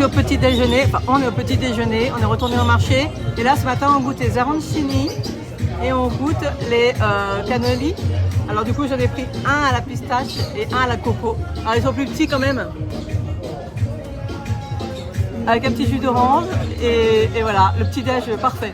au petit déjeuner, enfin on est au petit déjeuner, on est retourné au marché et là ce matin on goûte les arancini et on goûte les cannoli. Alors du coup j'en ai pris un à la pistache et un à la coco. Alors ils sont plus petits quand même. Avec un petit jus d'orange et voilà, le petit déj parfait.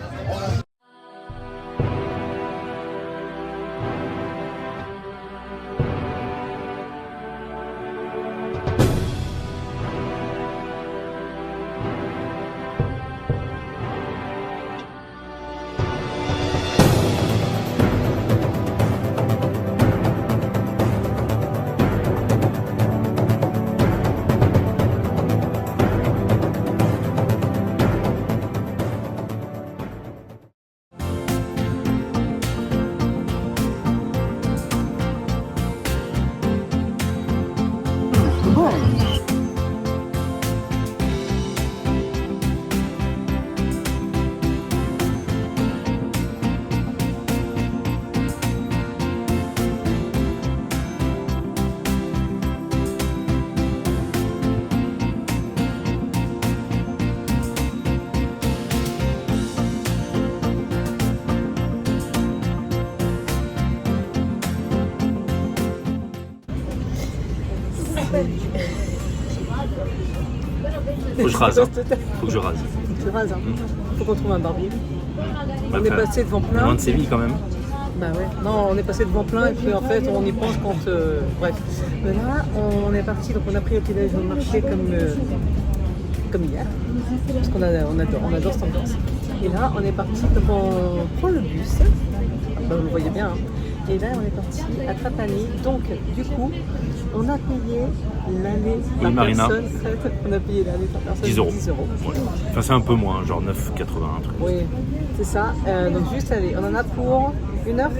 Faut que je rase. Hein. Faut que je rase. Tu rases, hein. Faut qu'on trouve un barbier. Bah, On est passé devant plein. Loin de Séville quand même. Bah ouais. Non, on est passé devant plein et puis en fait on y pense quand. Bref. Mais là, on est parti, donc on a pris le petit déj au marché comme hier. Parce qu'on on adore cette ambiance. Et là, on est parti, donc on prend le bus. Bah, vous le voyez bien. Hein. Et là, on est parti à Trapani. Donc, du coup, on a payé l'année par Marina. personne. On a payé l'année par personne 10 €. 10 €. Ouais. Enfin, c'est un peu moins, genre 9,80 un truc. Oui, c'est ça. Donc, juste aller. On en a pour 1 heure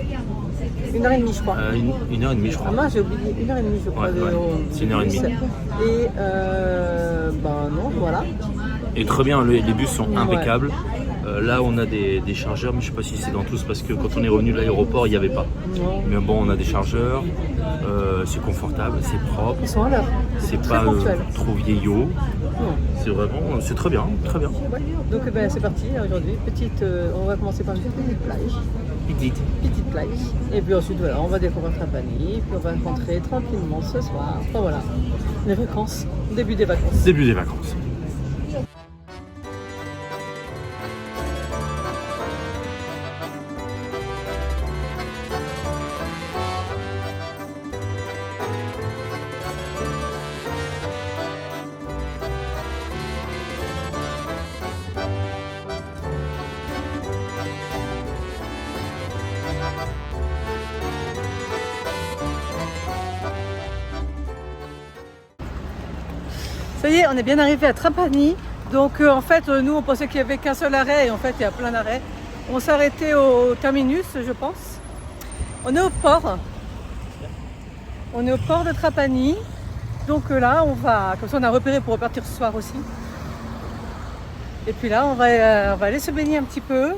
1 heure et demie, je crois. 1 heure et demie, je crois. Ah, moi, j'ai oublié 1 heure et demie, je crois. Ouais, c'est 1 heure et demie. Et ben non, voilà. Et très bien, les bus sont impeccables. Là, on a des chargeurs, mais je ne sais pas si c'est dans tous parce que quand on est revenu de l'aéroport, il n'y avait pas. Non. Mais bon, on a des chargeurs, c'est confortable, c'est propre, Ils sont à l'heure. c'est très pas ponctuel. trop vieillot. Non. C'est vraiment, c'est très bien, très bien. Ouais. Donc c'est parti aujourd'hui. On va commencer par une petite plage. Petite plage. Et puis ensuite voilà, on va découvrir Trapani. Puis on va rentrer tranquillement ce soir. Enfin voilà, les vacances, début des vacances. Début des vacances. Ça y est, on est bien arrivé à Trapani. Donc en fait, nous on pensait qu'il n'y avait qu'un seul arrêt et en fait il y a plein d'arrêts. On s'est arrêté au terminus, je pense. On est au port. On est au port de Trapani. Donc là, on va, comme ça on a repéré pour repartir ce soir aussi. Et puis là, on va aller se baigner un petit peu.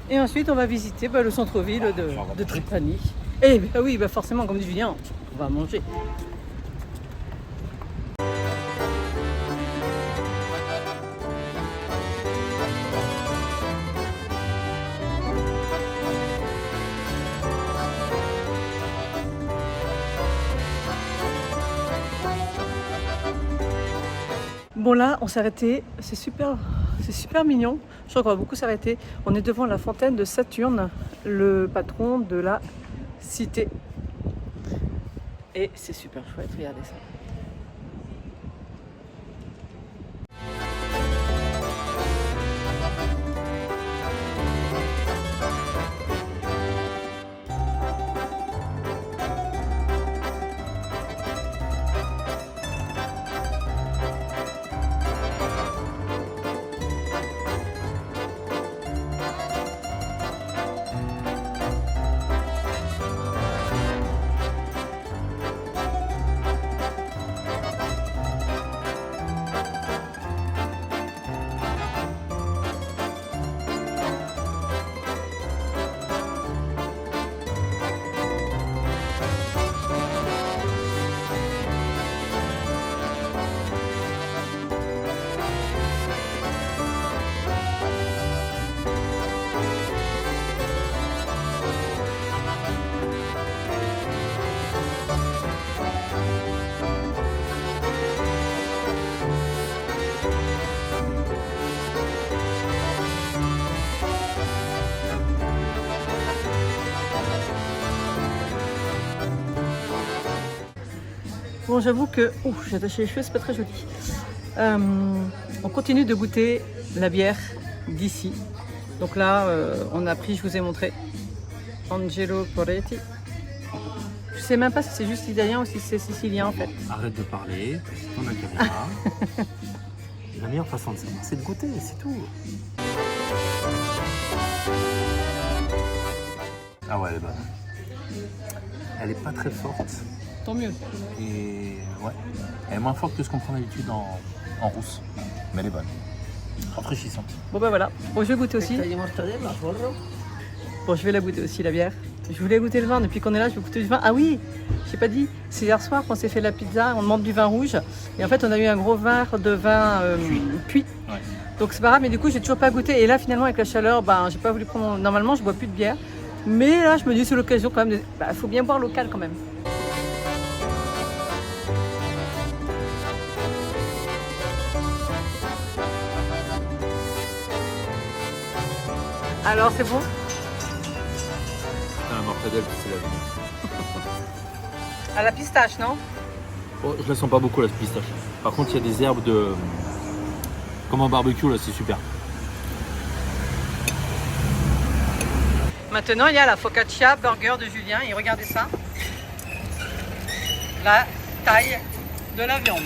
Et ensuite, on va visiter le centre-ville de Trapani. Et oui, forcément, comme dit Julien, on va manger. Bon là, on s'est arrêté, c'est super mignon. Je crois qu'on va beaucoup s'arrêter. On est devant la fontaine de Saturne, le patron de la cité. Et c'est super chouette, regardez ça. Bon, j'avoue que... Ouf, j'ai attaché les cheveux, c'est pas très joli. On continue de goûter la bière d'ici. Donc là, on a pris, je vous ai montré, Angelo Poretti. Je sais même pas si c'est juste italien ou si c'est sicilien en fait. Arrête de parler, c'est ton la caméra. La meilleure façon de savoir, c'est de goûter, c'est tout. Ah ouais, elle est bonne. Elle est pas très forte. Tant mieux. Et ouais, elle est moins forte que ce qu'on prend d'habitude en rousse. Mais elle est bonne. Rafraîchissante. Bon ben voilà. Bon, je vais goûter aussi. Bon, je vais la goûter aussi, la bière. Je voulais goûter le vin. Depuis qu'on est là, je vais goûter du vin. Ah oui, j'ai pas dit. C'est hier soir qu'on s'est fait la pizza. On demande du vin rouge. Et en fait, on a eu un gros verre de vin cuit. Ouais. Donc c'est pas grave. Mais du coup, j'ai toujours pas goûté. Et là, finalement, avec la chaleur, ben, j'ai pas voulu prendre. Normalement, je bois plus de bière. Mais là, je me dis, c'est l'occasion quand même. Il faut bien boire local quand même. Alors, c'est bon? La mortadelle, c'est la vie. À la pistache, non? Oh, je la sens pas beaucoup la pistache. Par contre, il y a des herbes de. Comme un barbecue, là, c'est super. Maintenant, il y a la focaccia burger de Julien. Et regardez ça. La taille de la viande.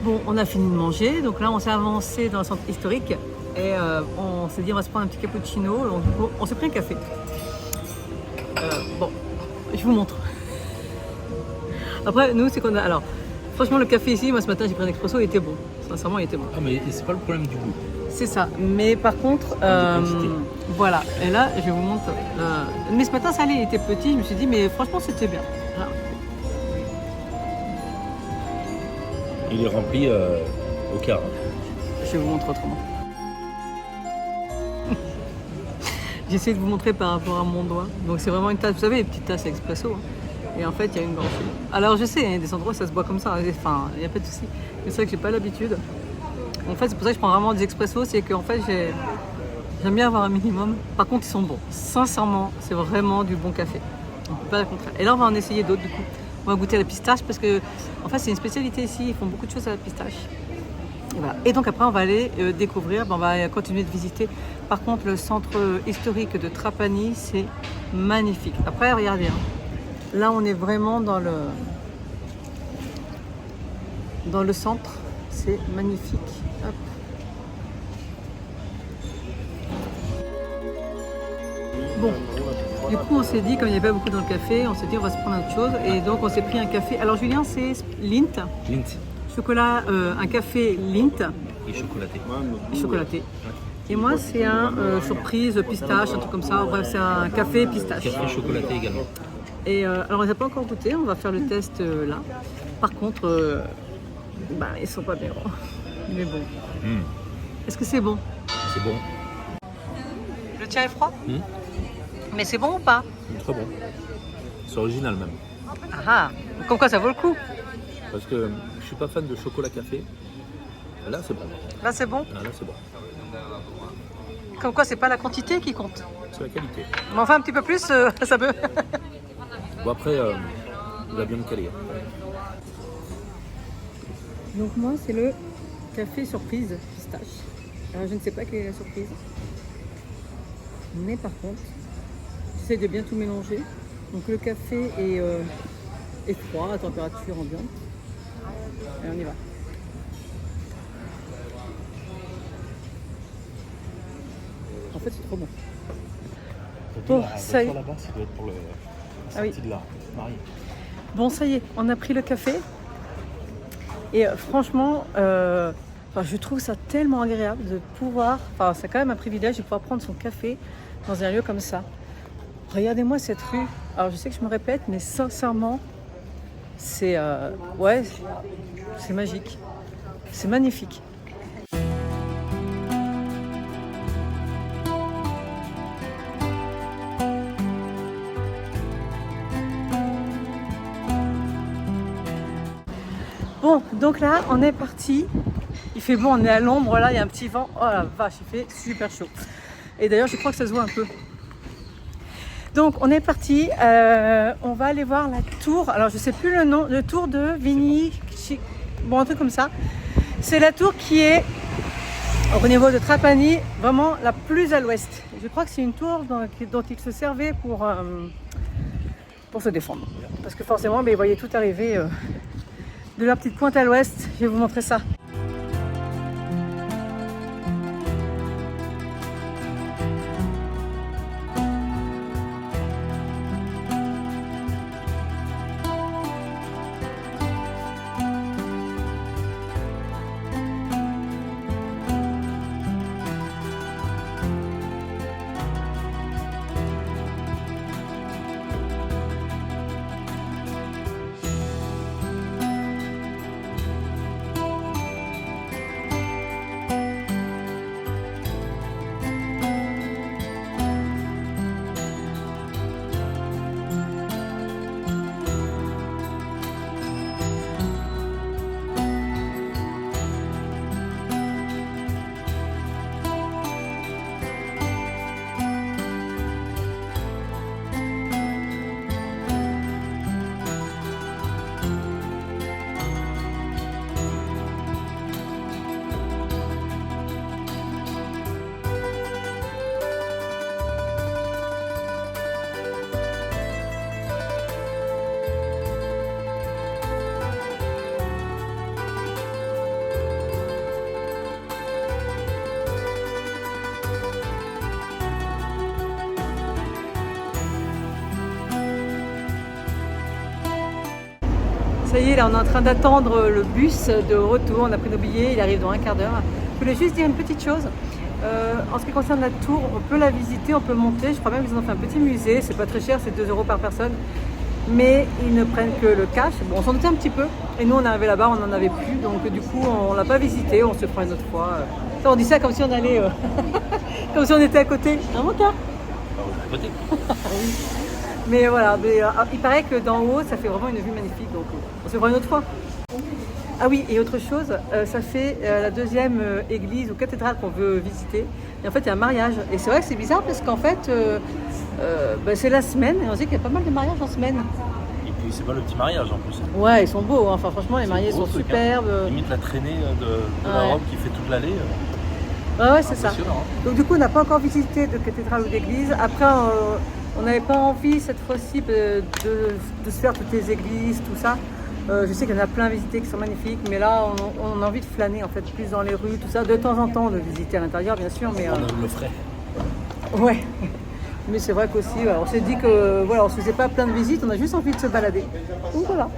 Bon, on a fini de manger, donc là on s'est avancé dans le centre historique et on s'est dit on va se prendre un petit cappuccino, donc on s'est pris un café. Bon, je vous montre. Après, nous c'est qu'on a... Alors, franchement le café ici, moi ce matin j'ai pris un expresso, il était bon. Sincèrement il était bon. Ah, mais c'est pas le problème du goût. C'est ça, mais par contre, voilà, et là je vous montre. Mais ce matin ça allait, il était petit, je me suis dit mais franchement c'était bien. Voilà. Il est rempli au quart. Je vais vous montrer autrement. J'essaie de vous montrer par rapport à mon doigt. Donc c'est vraiment une tasse, vous savez, les petites tasses expresso. Hein. Et en fait, il y a une grande fille. Alors je sais, il y a des endroits où ça se boit comme ça. Enfin, il n'y a pas de souci. Mais c'est vrai que j'ai pas l'habitude. En fait, c'est pour ça que je prends vraiment des expressos. C'est qu'en fait, j'aime bien avoir un minimum. Par contre, ils sont bons. Sincèrement, c'est vraiment du bon café. On peut pas le contraire. Et là, on va en essayer d'autres du coup. On va goûter à la pistache parce que, en fait, c'est une spécialité ici. Ils font beaucoup de choses à la pistache. Et, voilà. Et donc après, on va aller découvrir. On va continuer de visiter. Par contre, le centre historique de Trapani, c'est magnifique. Après, regardez. Hein. Là, on est vraiment dans le centre. C'est magnifique. Hop. Bon. Du coup, on s'est dit, comme il n'y avait pas beaucoup dans le café, on s'est dit on va se prendre autre chose. Et donc, on s'est pris un café. Alors, Julien, c'est Lindt. Lindt. Chocolat, un café Lindt. Et chocolaté. Et chocolaté. Et moi, c'est un surprise pistache, un truc comme ça. Bref, c'est un café pistache. Café chocolaté également. Et alors, on les a pas encore goûté. On va faire le test là. Par contre, ils sont pas bien. Mais bon. Est-ce que c'est bon? C'est bon. Le tien est froid? Mais c'est bon ou pas? Très bon. C'est original même. Ah, comme quoi ça vaut le coup. Parce que je suis pas fan de chocolat café. Là c'est bon. Là c'est bon? Ah, là c'est bon. Comme quoi c'est pas la quantité qui compte. C'est la qualité. Mais enfin un petit peu plus, ça peut. Bon après, la viande calée. Donc moi c'est le café surprise pistache. Alors je ne sais pas quelle est la surprise. Mais par contre, j'essaie de bien tout mélanger. Donc le café est froid à température ambiante. Et on y va. En fait, c'est trop bon. Bon, ça y est. Là-bas, ça doit être pour la sortie de la mariée. Bon, ça y est, on a pris le café. Et franchement, je trouve ça tellement agréable de pouvoir... Enfin, c'est quand même un privilège de pouvoir prendre son café dans un lieu comme ça. Regardez-moi cette rue. Alors, je sais que je me répète, mais sincèrement, c'est c'est magique. C'est magnifique. Bon, donc là, on est parti. Il fait bon, on est à l'ombre, là, il y a un petit vent. Oh la vache, il fait super chaud. Et d'ailleurs, je crois que ça se voit un peu. Donc, on est parti. On va aller voir la tour. Alors, je sais plus le nom. Le tour de Vigny. Bon, un truc comme ça. C'est la tour qui est, au niveau de Trapani, vraiment la plus à l'ouest. Je crois que c'est une tour dont il se servait pour se défendre. Parce que forcément, ils voyaient tout arriver de la petite pointe à l'ouest. Je vais vous montrer ça. Ça y est, là on est en train d'attendre le bus de retour, on a pris nos billets, il arrive dans un quart d'heure. Je voulais juste dire une petite chose, en ce qui concerne la tour, on peut la visiter, on peut monter, je crois même qu'ils ont fait un petit musée, c'est pas très cher, c'est 2 € par personne, mais ils ne prennent que le cash. Bon, on s'en doutait un petit peu, et nous on est arrivé là-bas, on n'en avait plus, donc du coup on l'a pas visité, on se fera une autre fois. Ça, on dit ça comme si on allait, comme si on était à côté, hein mon cas À côté. Oui. Mais voilà, il paraît que d'en haut, ça fait vraiment une vue magnifique, donc on se fera une autre fois. Ah oui, et autre chose, ça fait la deuxième église ou cathédrale qu'on veut visiter. Et en fait, il y a un mariage. Et c'est vrai que c'est bizarre parce qu'en fait, c'est la semaine, et on sait qu'il y a pas mal de mariages en semaine. Et puis, c'est pas le petit mariage en plus. Ouais, ils sont beaux, hein. Enfin franchement, les mariés sont superbes. Limite la traînée de la robe qui fait toute l'allée. Ouais, c'est ça. Hein. Donc du coup, on n'a pas encore visité de cathédrale ou d'église. Après, on n'avait pas envie cette fois-ci de se faire toutes les églises, tout ça. Je sais qu'il y en a plein à visiter qui sont magnifiques, mais là on a envie de flâner en fait, plus dans les rues, tout ça. De temps en temps de visiter à l'intérieur bien sûr, mais... On le ferait. Ouais, mais c'est vrai qu'aussi, on s'est dit que voilà, on ne se faisait pas plein de visites, on a juste envie de se balader. Donc voilà.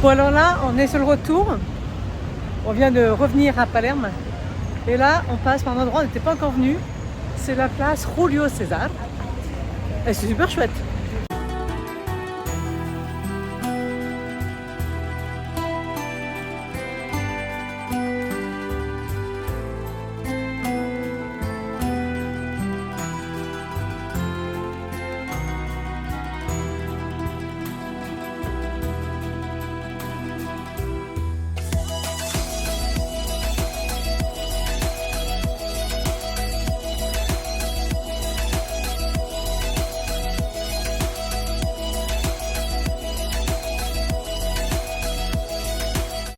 Bon alors là, on est sur le retour. On vient de revenir à Palerme. Et là, on passe par un endroit où on n'était pas encore venu. C'est la place Julio César. Et c'est super chouette.